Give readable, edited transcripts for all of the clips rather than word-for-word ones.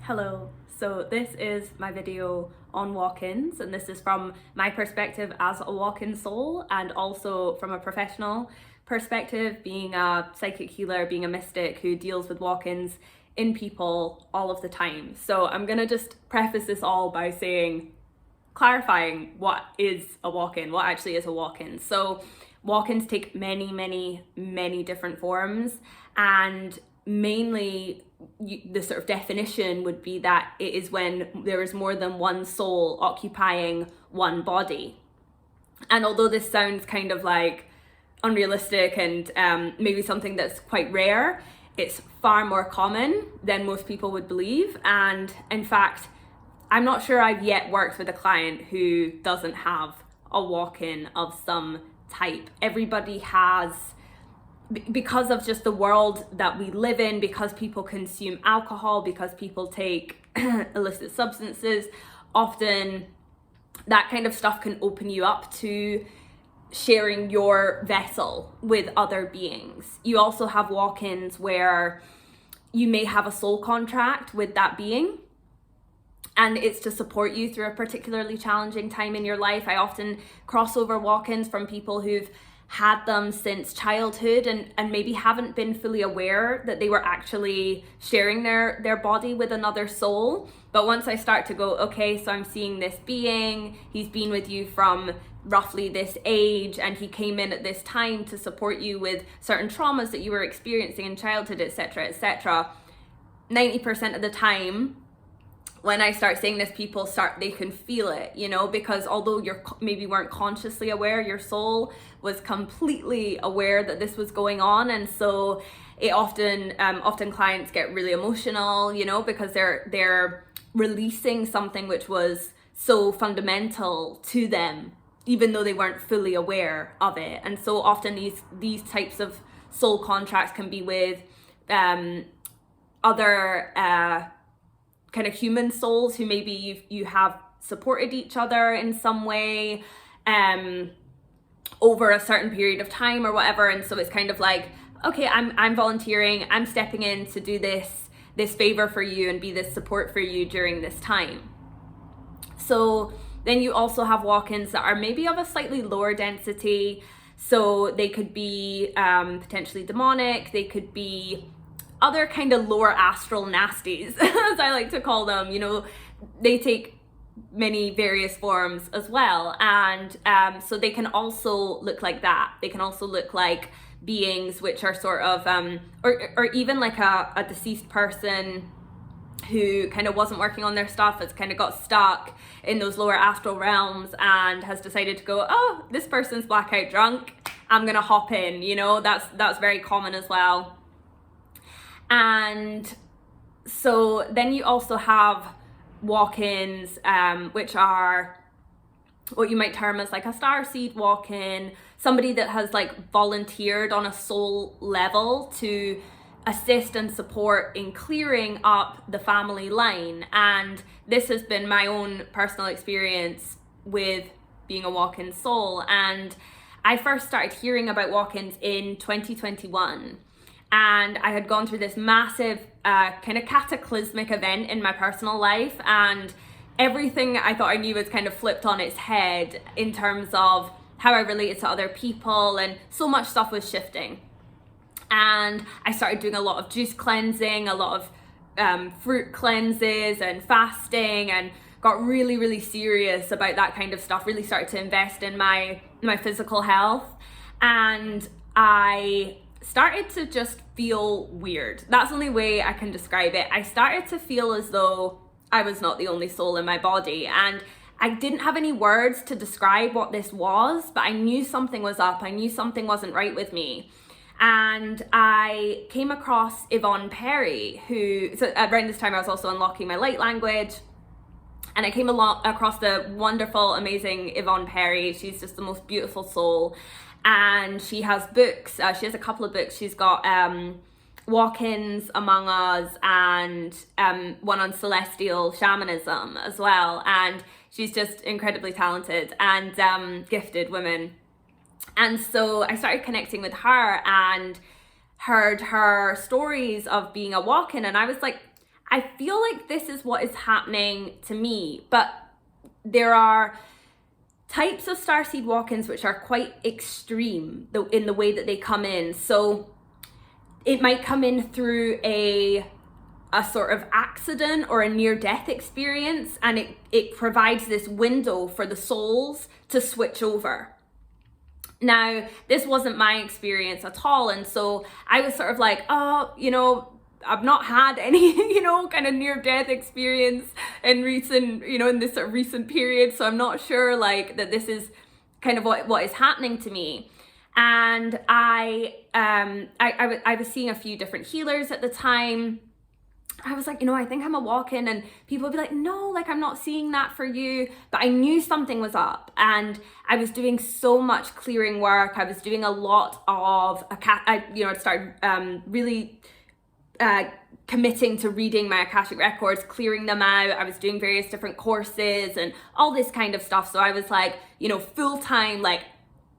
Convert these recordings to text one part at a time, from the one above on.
Hello, so this is my video on walk-ins, and this is from my perspective as a walk-in soul and also from a professional perspective, being a psychic healer, being a mystic who deals with walk-ins in people all of the time. So I'm gonna just preface this all by clarifying what is a walk-in, what actually is a walk-in. So walk-ins take many different forms, and mainly the sort of definition would be that it is when there is more than one soul occupying one body. And although this sounds kind of like unrealistic and maybe something that's quite rare, it's far more common than most people would believe. And in fact, I'm not sure I've yet worked with a client who doesn't have a walk-in of some type. Everybody has, because of just the world that we live in, because people consume alcohol, because people take illicit substances, often that kind of stuff can open you up to sharing your vessel with other beings. You also have walk-ins where you may have a soul contract with that being, and it's to support you through a particularly challenging time in your life. I often cross over walk-ins from people who've had them since childhood and maybe haven't been fully aware that they were actually sharing their body with another soul. But once I start to go, okay, so I'm seeing this being, he's been with you from roughly this age, and he came in at this time to support you with certain traumas that you were experiencing in childhood, etc., etc. 90% of the time, when I start saying this, they can feel it, because although maybe weren't consciously aware, your soul was completely aware that this was going on. And so it often clients get really emotional, because they're releasing something which was so fundamental to them, even though they weren't fully aware of it. And so often these types of soul contracts can be with other kind of human souls who maybe you have supported each other in some way over a certain period of time or whatever. And so it's kind of like, okay, I'm volunteering, I'm stepping in to do this favor for you and be this support for you during this time. So then you also have walk-ins that are maybe of a slightly lower density. So they could be potentially demonic, they could be other kind of lower astral nasties, as I like to call them. They take many various forms as well. And so they can also look like that. They can also look like beings which are sort of, or even like a deceased person who kind of wasn't working on their stuff, has kind of got stuck in those lower astral realms and has decided to go, oh, this person's blackout drunk, I'm gonna hop in, that's very common as well. And so then you also have walk-ins, which are what you might term as like a starseed walk-in, somebody that has like volunteered on a soul level to assist and support in clearing up the family line. And this has been my own personal experience with being a walk-in soul. And I first started hearing about walk-ins in 2021. And I had gone through this massive kind of cataclysmic event in my personal life, and everything I thought I knew was kind of flipped on its head in terms of how I related to other people, and so much stuff was shifting. And I started doing a lot of juice cleansing, a lot of fruit cleanses and fasting, and got really serious about that kind of stuff, really started to invest in my physical health. And I started to just feel weird. That's the only way I can describe it. I started to feel as though I was not the only soul in my body, and I didn't have any words to describe what this was, but I knew something was up. I knew something wasn't right with me. And I came across Yvonne Perry, so around this time I was also unlocking my light language, and I came across the wonderful, amazing Yvonne Perry. She's just the most beautiful soul. And she has books. She has a couple of books. She's got Walk-ins Among Us and one on celestial shamanism as well. And she's just incredibly talented and gifted woman. And so I started connecting with her and heard her stories of being a walk-in, and I was like, I feel like this is what is happening to me, but there are types of starseed walk-ins which are quite extreme in the way that they come in. So it might come in through a sort of accident or a near-death experience, and it provides this window for the souls to switch over. Now, this wasn't my experience at all, and so I was sort of like, oh, I've not had any, kind of near-death experience in recent, in this sort of recent period, so I'm not sure like that this is kind of what is happening to me. And I was seeing a few different healers at the time. I was like, I think I'm a walk-in, and people would be like, no, like I'm not seeing that for you. But I knew something was up, and I was doing so much clearing work. I was doing a lot of, I started really committing to reading my Akashic records, clearing them out. I was doing various different courses and all this kind of stuff. So I was like, full time, like,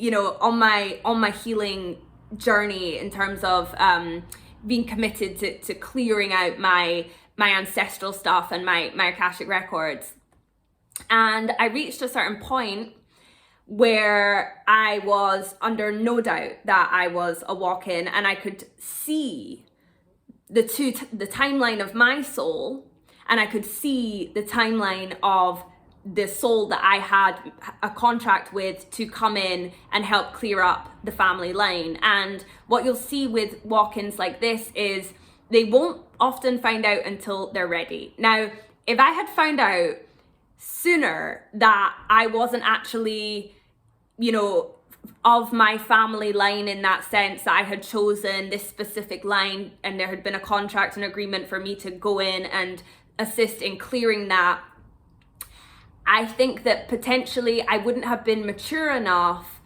on my healing journey in terms of being committed to clearing out my ancestral stuff and my Akashic records. And I reached a certain point where I was under no doubt that I was a walk-in, and I could see the timeline of my soul, and I could see the timeline of the soul that I had a contract with to come in and help clear up the family line. And what you'll see with walk-ins like this is they won't often find out until they're ready. Now, if I had found out sooner that I wasn't actually, of my family line in that sense, that I had chosen this specific line and there had been a contract and agreement for me to go in and assist in clearing that, I think that potentially I wouldn't have been mature enough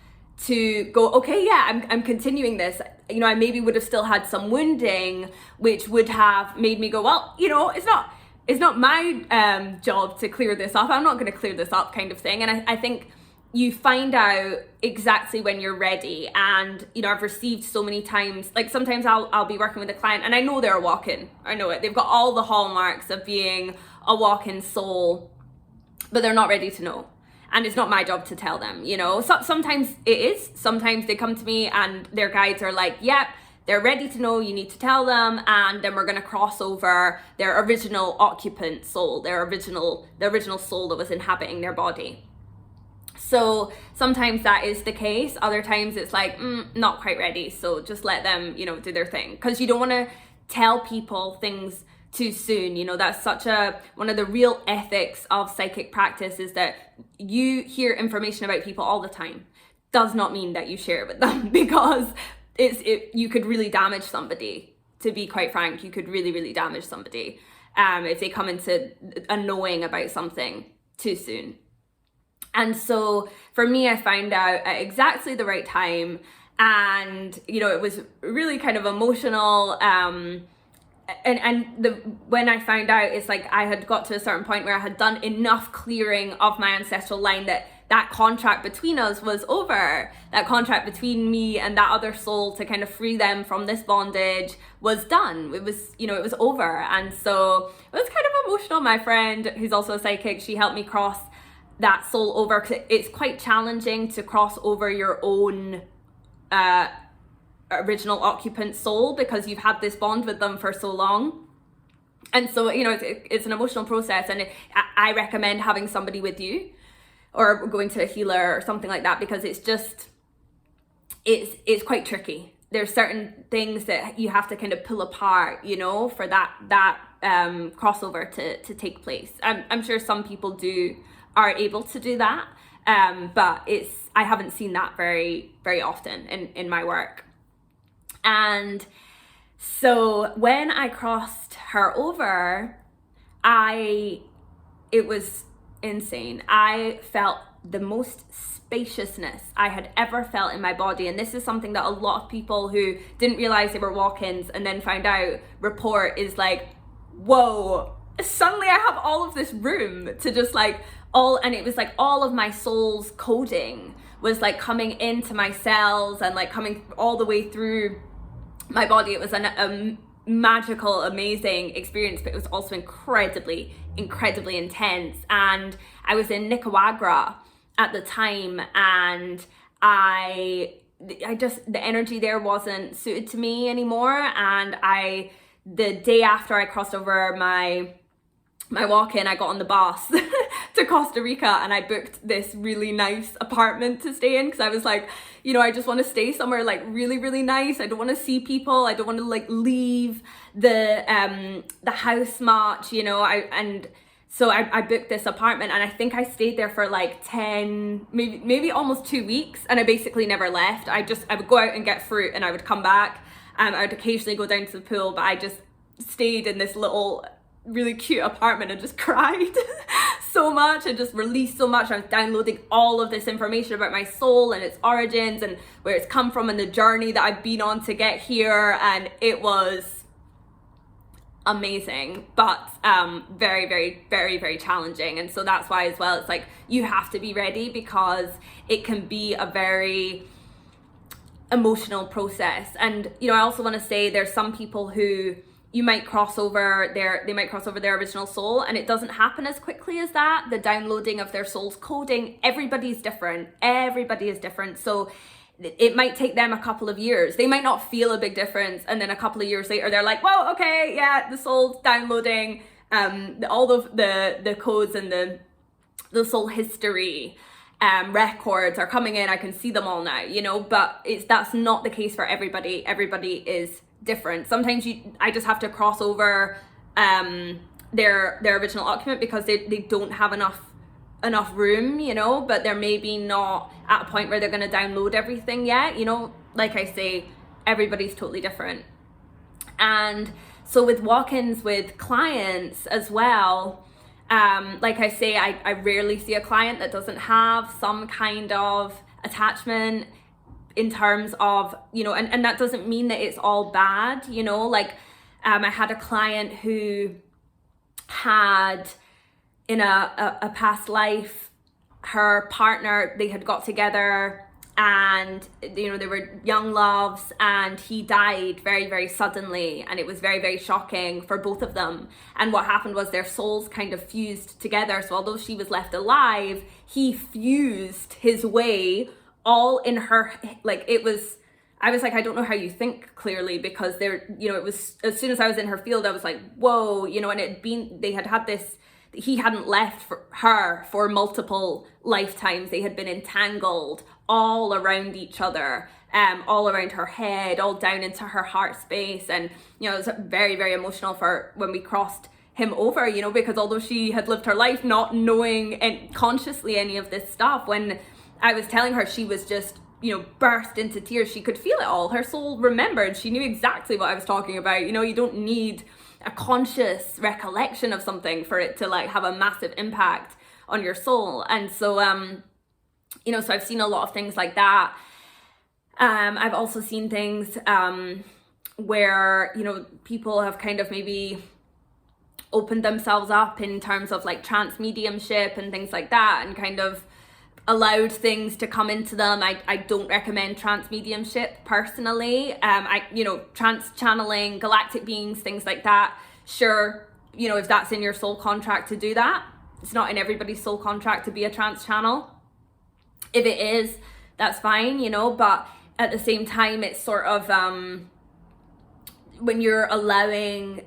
to go, okay, yeah, I'm continuing this. I maybe would have still had some wounding, which would have made me go, well, it's not my job to clear this up. I'm not going to clear this up, kind of thing. And I think you find out exactly when you're ready. And, I've received so many times, like sometimes I'll be working with a client and I know they're a walk-in. I know it. They've got all the hallmarks of being a walk-in soul, but they're not ready to know. And it's not my job to tell them, So, sometimes it is. Sometimes they come to me and their guides are like, yep, they're ready to know, you need to tell them. And then we're going to cross over their original occupant soul, the original soul that was inhabiting their body. So sometimes that is the case. Other times it's like, not quite ready. So just let them, do their thing. Because you don't want to tell people things too soon. That's one of the real ethics of psychic practice is that you hear information about people all the time. Does not mean that you share it with them, because you could really damage somebody. To be quite frank, you could really, really damage somebody if they come into a knowing about something too soon. And so for me, I found out at exactly the right time, and it was really kind of emotional. When I found out, it's like I had got to a certain point where I had done enough clearing of my ancestral line that contract between us was over. That contract between me and that other soul to kind of free them from this bondage was done. It was, it was over. And so it was kind of emotional. My friend, who's also a psychic, she helped me cross that soul over, because it's quite challenging to cross over your own original occupant soul, because you've had this bond with them for so long. And so, it's an emotional process, and I recommend having somebody with you or going to a healer or something like that, because it's quite tricky. There's certain things that you have to kind of pull apart, for that crossover to take place. I'm sure some people are able to do that, but I haven't seen that very, very often in my work. And so when I crossed her over, it was insane. I felt the most spaciousness I had ever felt in my body. And this is something that a lot of people who didn't realize they were walk-ins and then found out report is like, whoa, suddenly I have all of this room to just and it was like all of my soul's coding was like coming into my cells and like coming all the way through my body. It was an magical, amazing experience, but it was also incredibly intense. And I was in Nicaragua at the time, and I just, the energy there wasn't suited to me anymore. And the day after I crossed over my walk-in, I got on the bus to Costa Rica, and I booked this really nice apartment to stay in, because I was like, I just want to stay somewhere like really, really nice. I don't want to see people. I don't want to like leave the house much, So I booked this apartment, and I think I stayed there for like 10, maybe almost 2 weeks, and I basically never left. I would go out and get fruit, and I would come back. I would occasionally go down to the pool, but I just stayed in this little really cute apartment and just cried so much and just released so much. I was downloading all of this information about my soul and its origins and where it's come from and the journey that I've been on to get here, and it was amazing, but very, very, very, very challenging. And so that's why as well, it's like you have to be ready, because it can be a very emotional process. And I also want to say there's some people who they might cross over their original soul, and it doesn't happen as quickly as that. The downloading of their soul's coding, everybody is different. So it might take them a couple of years. They might not feel a big difference, and then a couple of years later they're like, well, okay, yeah, the soul's downloading all of the codes and the soul history records are coming in. I can see them all now, but that's not the case for everybody. Everybody is different. Sometimes I just have to cross over their original occupant, because they don't have enough room, but they're maybe not at a point where they're going to download everything yet. Like I say, everybody's totally different. And so with walk-ins with clients as well, like I say, I rarely see a client that doesn't have some kind of attachment, in terms of, and that doesn't mean that it's all bad, like I had a client who had, in a past life, her partner, they had got together, and they were young loves, and he died very, very suddenly, and it was very, very shocking for both of them. And what happened was their souls kind of fused together. So although she was left alive, he fused his way all in her, like I was like, I don't know how you think clearly, because it was, as soon as I was in her field, I was like, whoa, and they had this, he hadn't left her for multiple lifetimes. They had been entangled all around each other, all around her head, all down into her heart space. And, it was very, very emotional for when we crossed him over, because although she had lived her life not knowing consciously any of this stuff, when I was telling her, she was just, burst into tears. She could feel it all. Her soul remembered. She knew exactly what I was talking about. You don't need a conscious recollection of something for it to like have a massive impact on your soul. And so, so I've seen a lot of things like that. I've also seen things where, people have kind of maybe opened themselves up in terms of like trance mediumship and things like that, and kind of allowed things to come into them. I don't recommend trance mediumship personally. Trance channeling, galactic beings, things like that. Sure, if that's in your soul contract to do that. It's not in everybody's soul contract to be a trance channel. If it is, that's fine, but at the same time, it's sort of, when you're allowing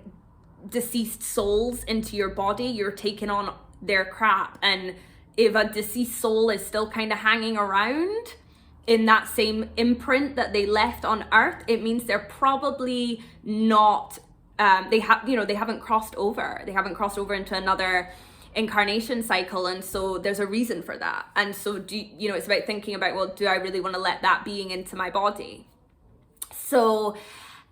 deceased souls into your body, you're taking on their crap. And if a deceased soul is still kind of hanging around in that same imprint that they left on Earth, it means they're probably not, they haven't crossed over. They haven't crossed over into another incarnation cycle. And so there's a reason for that. And so, it's about thinking about, well, do I really want to let that being into my body? So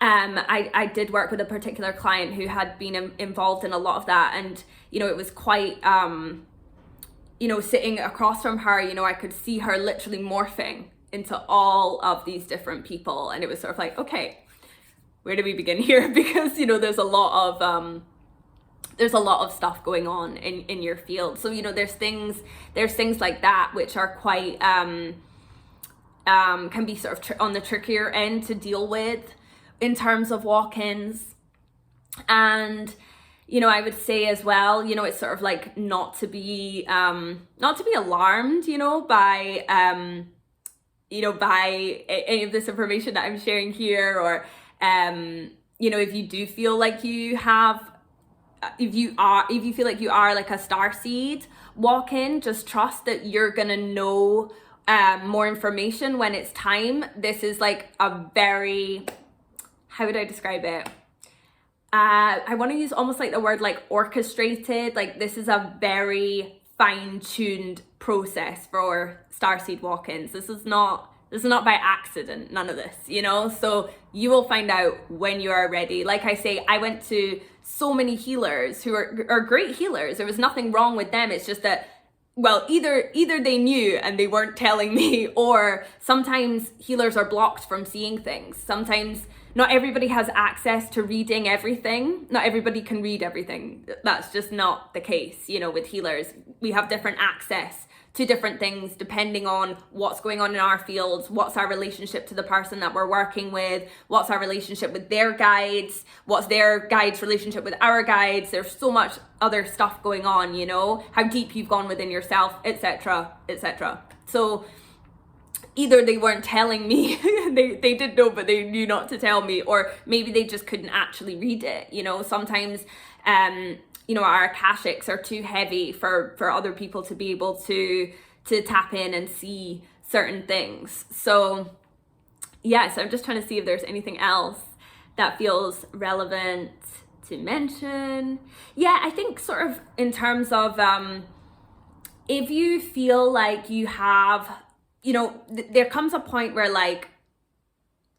I did work with a particular client who had been involved in a lot of that. And, it was quite, sitting across from her, I could see her literally morphing into all of these different people. And it was sort of like, okay, where do we begin here? Because, there's a lot of stuff going on in your field. So, there's things like that, which are quite, can be sort of on the trickier end to deal with in terms of walk-ins. And I would say as well, it's sort of like not to be alarmed, by by any of this information that I'm sharing here, or if you do feel like you have, if you feel like you are like a starseed walk-in, just trust that you're gonna know more information when it's time. This is like a very, how would I describe it? I want to use almost like the word like orchestrated. Like, this is a very fine-tuned process for starseed walk-ins. This is not by accident, none of this, so you will find out when you are ready. Like I say, I went to so many healers who are great healers. There was nothing wrong with them. It's just that, well, either they knew and they weren't telling me, or sometimes healers are blocked from seeing things. Sometimes not everybody has access to reading everything. Not everybody can read everything. That's just not the case, with healers. We have different access to different things depending on what's going on in our fields, what's our relationship to the person that we're working with, what's our relationship with their guides, what's their guides' relationship with our guides. There's so much other stuff going on, how deep you've gone within yourself, etc., etc. So either they weren't telling me, they did know, but they knew not to tell me, or maybe they just couldn't actually read it. Sometimes our akashics are too heavy for other people to be able to tap in and see certain things. So yeah, so I'm just trying to see if there's anything else that feels relevant to mention. Yeah, I think sort of in terms of if you feel like you have, there comes a point where like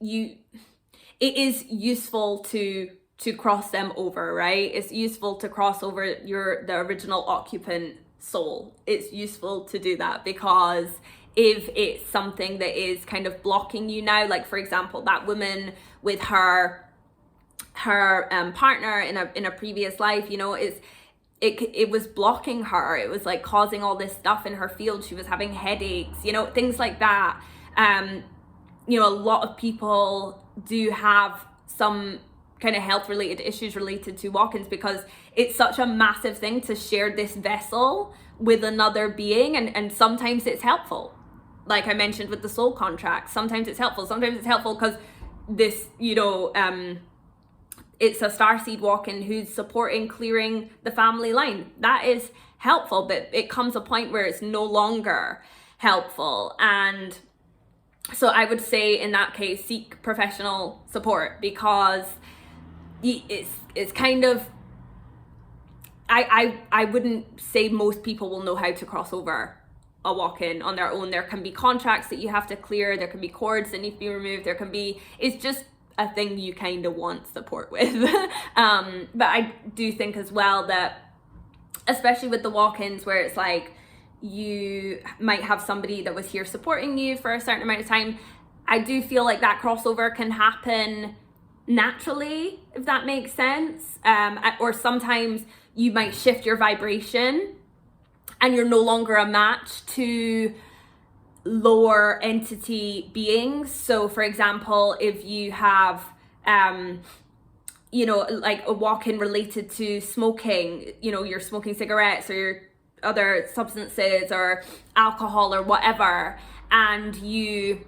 it is useful to cross them over, right? It's useful to cross over the original occupant soul. It's useful to do that, because if it's something that is kind of blocking you now, like for example, that woman with her partner in a previous life, it was blocking her. It was like causing all this stuff in her field. She was having headaches, things like that. A lot of people do have some kind of health related issues related to walk-ins, because it's such a massive thing to share this vessel with another being, and sometimes it's helpful. Like I mentioned with the soul contract, sometimes it's helpful because this, it's a starseed walk-in who's supporting clearing the family line. That is helpful, but it comes a point where it's no longer helpful. And so I would say in that case, seek professional support, because it's kind of, I wouldn't say most people will know how to cross over a walk-in on their own. There can be contracts that you have to clear. There can be cords that need to be removed. It's just a thing you kind of want support with. But I do think as well that, especially with the walk-ins where it's like you might have somebody that was here supporting you for a certain amount of time, I do feel like that crossover can happen naturally, if that makes sense. Or sometimes you might shift your vibration and you're no longer a match to lower entity beings. So for example, if you have like a walk-in related to smoking, you're smoking cigarettes or your other substances or alcohol or whatever, and you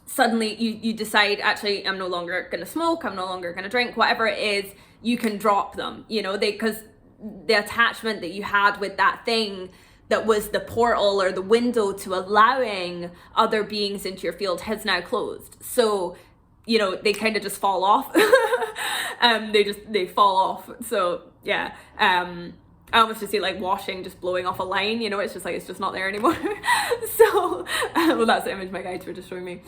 suddenly you decide, actually I'm no longer gonna smoke, I'm no longer gonna drink, whatever it is, you can drop them, because the attachment that you had with that thing that was the portal or the window to allowing other beings into your field has now closed. So, they kind of just fall off. They fall off. So yeah, I almost just see like washing just blowing off a line, it's just like, it's just not there anymore. So, well, that's the image my guides were just showing me.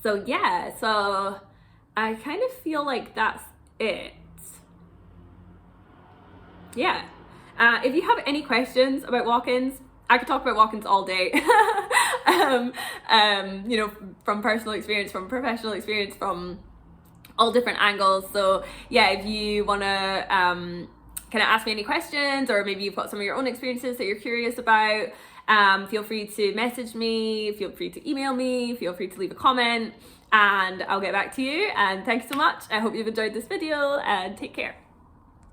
So yeah, so I kind of feel like that's it. Yeah. If you have any questions about walk-ins, I could talk about walk-ins all day. From personal experience, from professional experience, from all different angles. So yeah, if you want to kind of ask me any questions, or maybe you've got some of your own experiences that you're curious about, feel free to message me, feel free to email me, feel free to leave a comment. and I'll get back to you. And thank you so much. I hope you've enjoyed this video, and take care.